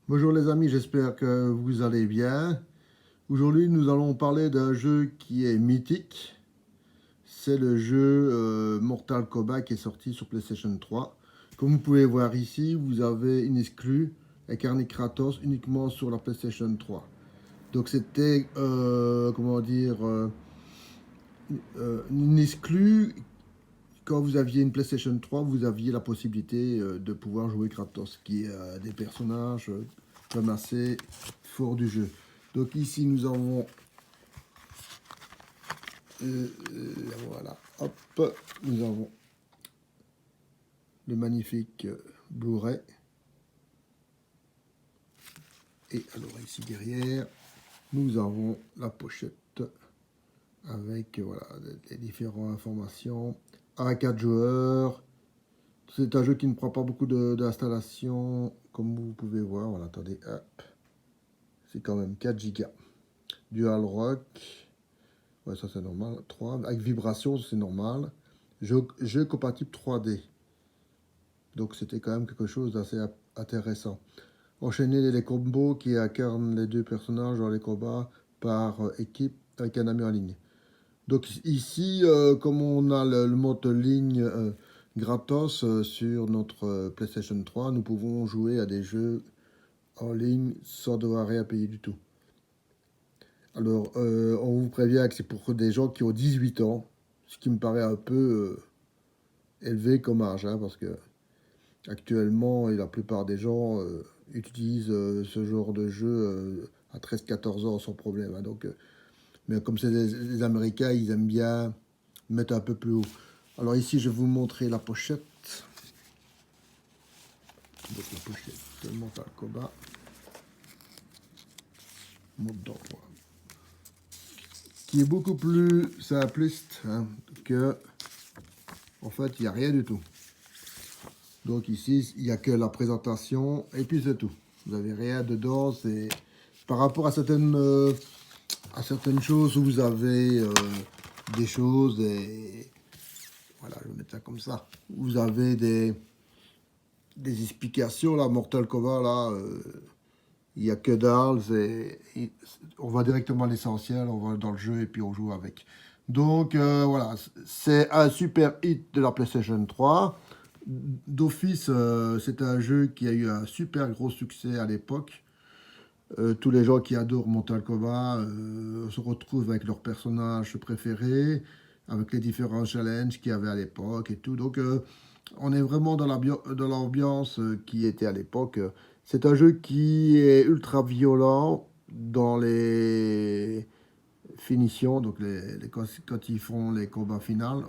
Bonjour les amis, j'espère que vous allez bien. Aujourd'hui, nous allons parler d'un jeu qui est mythique. C'est le jeu Mortal Kombat qui est sorti sur PlayStation 3. Comme vous pouvez voir ici, vous avez une exclue incarné Kratos uniquement sur la PlayStation 3. Donc c'était, comment dire, une exclue. Quand vous aviez une PlayStation 3, vous aviez la possibilité de pouvoir jouer Kratos, qui est des personnages comme assez forts du jeu. Donc ici, nous avons, voilà, hop, nous avons le magnifique Blu-ray. Et alors ici derrière, nous avons la pochette avec voilà, les différentes informations. À 4 joueurs. C'est un jeu qui ne prend pas beaucoup d'installation, comme vous pouvez voir. Voilà, attendez, hop. C'est quand même 4 Go. Dual Rock. Ouais, ça c'est normal. 3. Avec vibration, c'est normal. Jeu compatible 3D. Donc c'était quand même quelque chose d'assez intéressant. Enchaîner les combos qui incarnent les deux personnages dans les combats par équipe avec un ami en ligne. Donc ici, comme on a le mode ligne gratos sur notre PlayStation 3, nous pouvons jouer à des jeux en ligne sans devoir rien payer du tout. Alors, on vous prévient que c'est pour des gens qui ont 18 ans, ce qui me paraît un peu élevé comme âge, hein, parce que actuellement, la plupart des gens utilisent ce genre de jeu à 13-14 ans sans problème. Hein, donc, mais comme c'est les Américains, ils aiment bien mettre un peu plus haut. Alors ici, je vais vous montrer la pochette. Donc la pochette de Mortal Kombat. Mode d'emploi. Qui est beaucoup plus simpliste hein, que... En fait, il n'y a rien du tout. Donc ici, il n'y a que la présentation et puis c'est tout. Vous n'avez rien dedans. C'est par rapport à certaines choses où vous avez des choses et... Voilà, je vais mettre ça comme ça. Vous avez des explications, là, Mortal Kombat, là, il n'y a que dalle, on va directement à l'essentiel, on va dans le jeu et puis on joue avec. Donc, voilà, c'est un super hit de la PlayStation 3. D'office, c'est un jeu qui a eu un super gros succès à l'époque. Tous les gens qui adorent Mortal Kombat se retrouvent avec leurs personnages préférés, avec les différents challenges qu'il y avait à l'époque et tout. Donc, on est vraiment dans l'ambiance qui était à l'époque. C'est un jeu qui est ultra violent dans les finitions, donc quand ils font les combats finaux.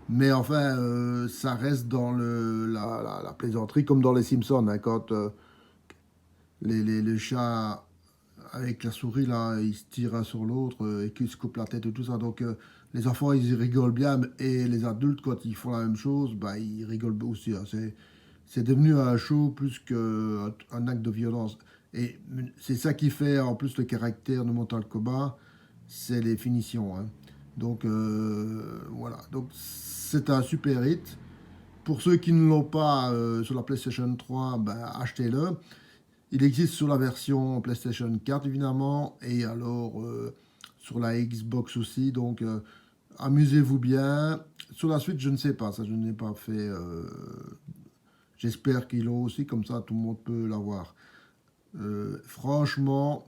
Mais enfin, ça reste dans la plaisanterie, comme dans les Simpsons, hein, quand les chats avec la souris, là, ils se tirent un sur l'autre et qu'ils se coupent la tête et tout ça. Donc, les enfants, ils rigolent bien. Et les adultes, quand ils font la même chose, bah, ils rigolent aussi. Hein. C'est devenu un show plus qu'un acte de violence. Et c'est ça qui fait, en plus, le caractère de Mortal Kombat, c'est les finitions. Hein. Donc, voilà. Donc, c'est un super hit. Pour ceux qui ne l'ont pas sur la PlayStation 3, bah, achetez-le. Il existe sur la version PlayStation 4 évidemment et alors sur la Xbox aussi. Donc amusez-vous bien. Sur la suite, je ne sais pas, ça je n'ai pas fait. J'espère qu'ils l'ont aussi, comme ça tout le monde peut l'avoir. Franchement,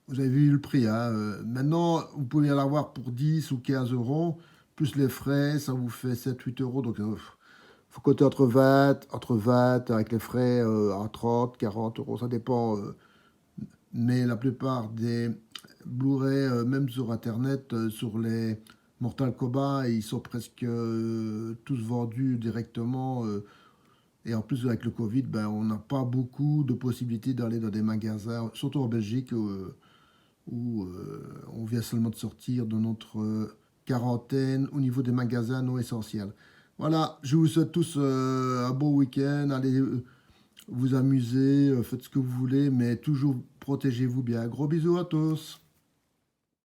vous avez vu le prix. Hein, maintenant, vous pouvez l'avoir pour 10 ou 15 euros, plus les frais, ça vous fait 7-8 euros. Donc faut compter entre 20 avec les frais à 30, 40 euros, ça dépend. Mais la plupart des Blu-ray, même sur Internet, sur les Mortal Kombat, ils sont presque tous vendus directement. Et en plus, avec le Covid, ben, on n'a pas beaucoup de possibilités d'aller dans des magasins, surtout en Belgique, où on vient seulement de sortir de notre quarantaine au niveau des magasins non essentiels. Voilà, je vous souhaite tous un bon week-end. Allez vous amuser, faites ce que vous voulez, mais toujours protégez-vous bien. Gros bisous à tous.